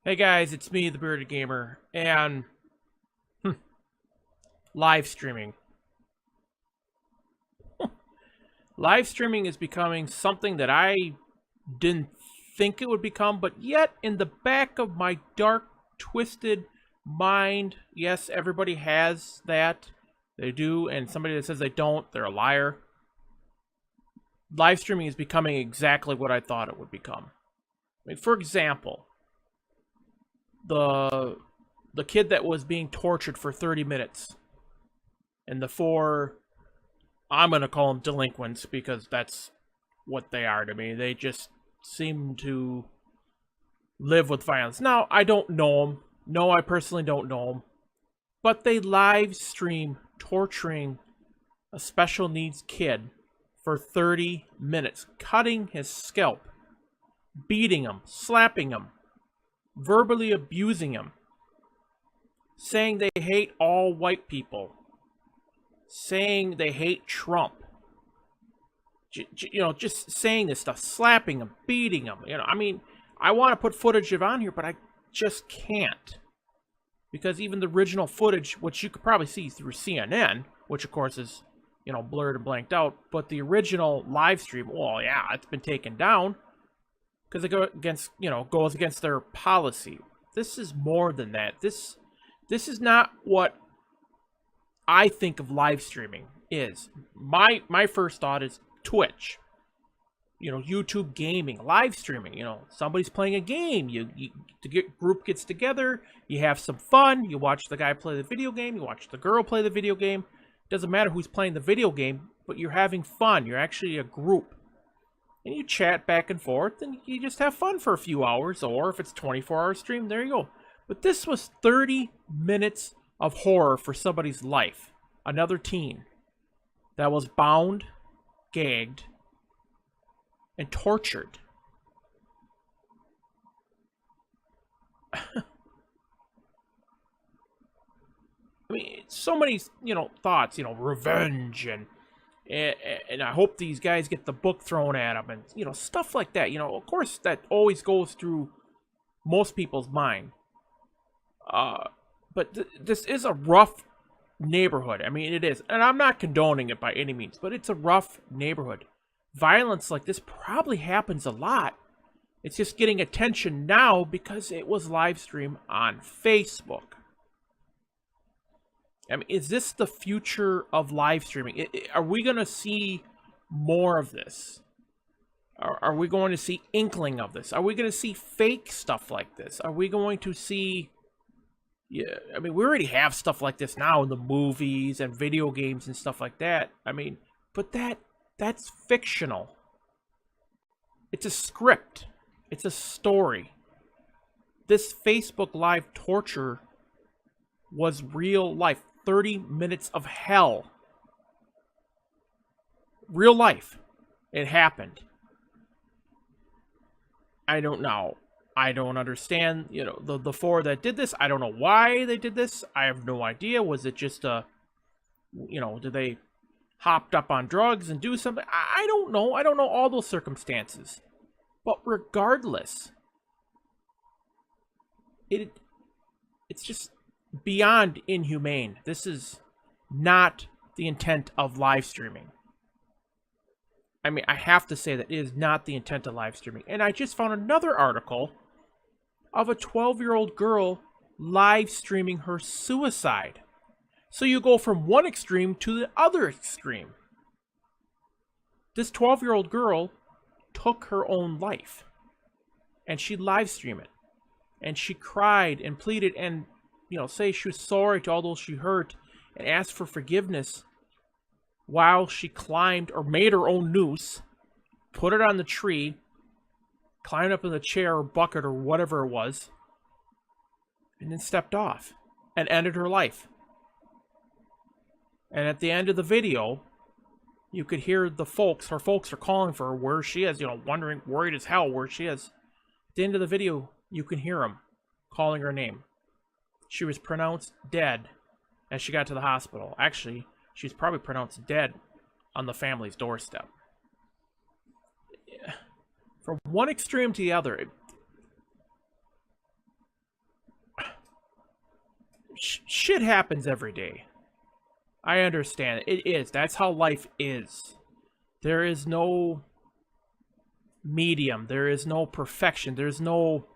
Hey guys, it's me, the Bearded Gamer, and live streaming. Live streaming is becoming something that I didn't think it would become, but yet in the back of my dark, twisted mind, yes, everybody has that. They do, and somebody that says they don't, they're a liar. Live streaming is becoming exactly what I thought it would become. I mean, for example, the kid that was being tortured for 30 minutes and the four, I'm going to call them delinquents because that's what they are to me. They just seem to live with violence. Now, I don't know them. No, I personally don't know them. But they live stream torturing a special needs kid for 30 minutes, cutting his scalp, beating him, slapping him, verbally abusing him, saying they hate all white people, saying they hate Trump. Just saying this stuff, slapping him, beating him. I mean, I want to put footage of on here, but I just can't. Because even the original footage, which you could probably see through CNN, which of course is, blurred and blanked out, but the original live stream, well, yeah, it's been taken down because it goes against their policy. This is more than that. This is not what I think of live streaming is. My first thought is Twitch, YouTube gaming, live streaming. Somebody's playing a game. The group gets together. You have some fun. You watch the guy play the video game. You watch the girl play the video game. Doesn't matter who's playing the video game, but you're having fun. You're actually a group, and you chat back and forth, and you just have fun for a few hours. Or if it's 24-hour stream, there you go. But this was 30 minutes of horror for somebody's life. Another teen that was bound, gagged, and tortured. I mean, so many, thoughts, revenge, and I hope these guys get the book thrown at them, and, stuff like that. Of course, that always goes through most people's mind. But this is a rough neighborhood. I mean, it is. And I'm not condoning it by any means, but it's a rough neighborhood. Violence like this probably happens a lot. It's just getting attention now because it was live streamed on Facebook. I mean, is this the future of live streaming? Are we going to see more of this? Are we going to see inkling of this? Are we going to see fake stuff like this? Are we going to see... Yeah, I mean, we already have stuff like this now in the movies and video games and stuff like that. I mean, but that's fictional. It's a script. It's a story. This Facebook Live torture was real life. 30 minutes of hell. Real life. It happened. I don't know. I don't understand, the four that did this. I don't know why they did this. I have no idea. Was it just did they hopped up on drugs and do something? I don't know. I don't know all those circumstances. But regardless, it's just beyond inhumane. This is not the intent of live streaming. I mean, I have to say that it is not the intent of live streaming. And I just found another article of a 12-year-old girl live streaming her suicide. So you go from one extreme to the other extreme. This 12-year-old girl took her own life. And she live streamed it. And she cried and pleaded and, say she was sorry to all those she hurt and asked for forgiveness while she climbed or made her own noose, put it on the tree, climbed up in the chair or bucket or whatever it was, and then stepped off and ended her life. And at the end of the video, you could hear her folks are calling for her where she is, wondering, worried as hell where she is. At the end of the video, you can hear them calling her name. She was pronounced dead as she got to the hospital. Actually, she's probably pronounced dead on the family's doorstep. From one extreme to the other, shit happens every day. I understand. It is. That's how life is. There is no medium. There is no perfection. There's no,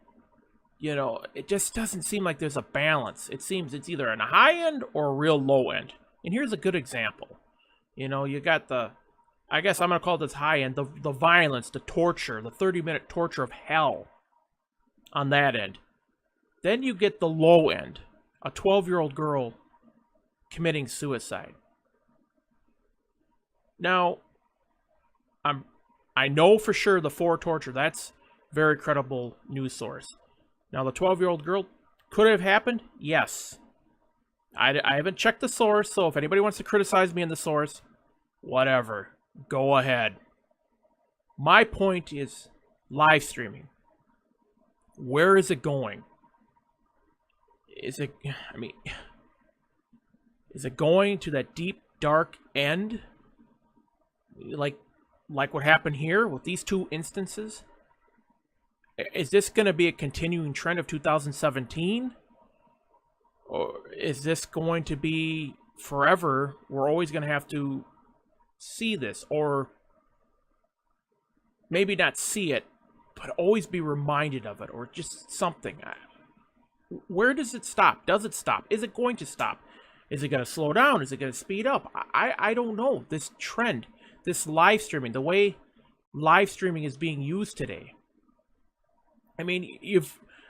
it just doesn't seem like there's a balance. It seems it's either on a high end or a real low end. And here's a good example. You got I guess I'm going to call this high end, the violence, the torture, the 30-minute torture of hell on that end. Then you get the low end, a 12-year-old girl committing suicide. Now, I know for sure the 4 torture, that's very credible news source. Now, the 12-year-old girl, could it have happened? Yes. I haven't checked the source, so if anybody wants to criticize me in the source, whatever. Go ahead. My point is live streaming. Where is it going? Is it going to that deep, dark end? Like what happened here with these 2 instances? Is this going to be a continuing trend of 2017? Or is this going to be forever? We're always going to have to see this, or maybe not see it, but always be reminded of it, or just something. Where does it stop? Does it stop? Is it going to stop? Is it going to slow down? Is it going to speed up? I don't know. This trend, this live streaming, the way live streaming is being used today. I mean,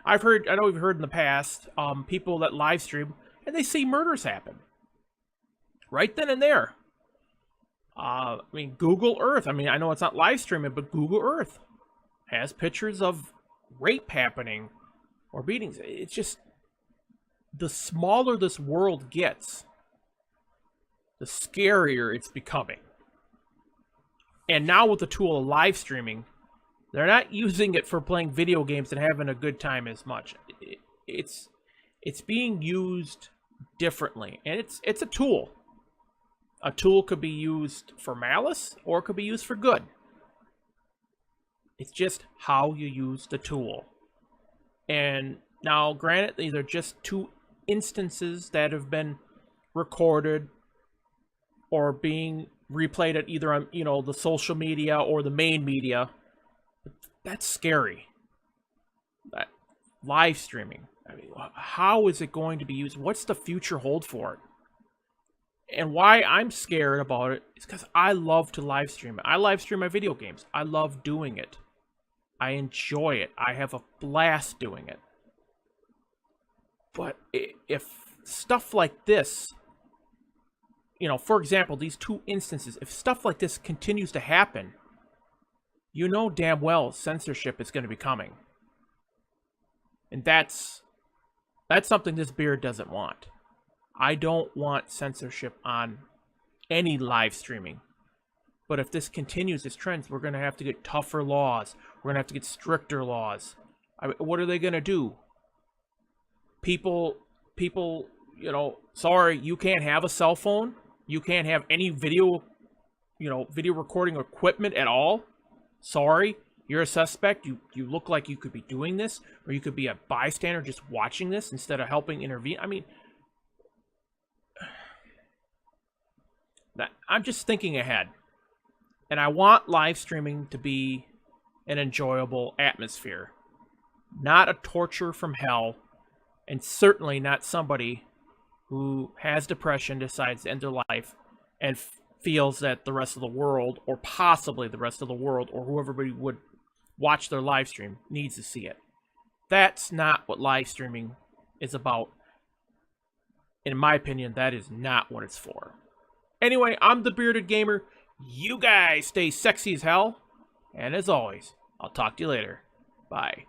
I know you've heard in the past, people that live stream and they see murders happen right then and there. Google Earth. I know it's not live streaming, but Google Earth has pictures of rape happening or beatings. It's just, the smaller this world gets, the scarier it's becoming. And now with the tool of live streaming, they're not using it for playing video games and having a good time as much. It's being used differently, and it's a tool. A tool could be used for malice, or it could be used for good. It's just how you use the tool. And now, granted, these are just 2 instances that have been recorded or being replayed at either on, the social media or the main media. But that's scary. That live streaming. How is it going to be used? What's the future hold for it? And why I'm scared about it is because I love to live stream it. I live stream my video games. I love doing it. I enjoy it. I have a blast doing it. But if stuff like this, for example, these 2 instances, if stuff like this continues to happen, damn well censorship is going to be coming. And that's something this beard doesn't want. I don't want censorship on any live streaming. But if this continues, this trend, we're going to have to get tougher laws. We're going to have to get stricter laws. What are they going to do? People, sorry, you can't have a cell phone. You can't have any video recording equipment at all. Sorry, you're a suspect. You look like you could be doing this, or you could be a bystander just watching this instead of helping intervene. I'm just thinking ahead. And I want live streaming to be an enjoyable atmosphere. Not a torture from hell. And certainly not somebody who has depression, decides to end their life, and feels that the rest of the world, or possibly the rest of the world, or whoever would watch their live stream, needs to see it. That's not what live streaming is about. In my opinion, that is not what it's for. Anyway, I'm the Bearded Gamer. You guys stay sexy as hell. And as always, I'll talk to you later. Bye.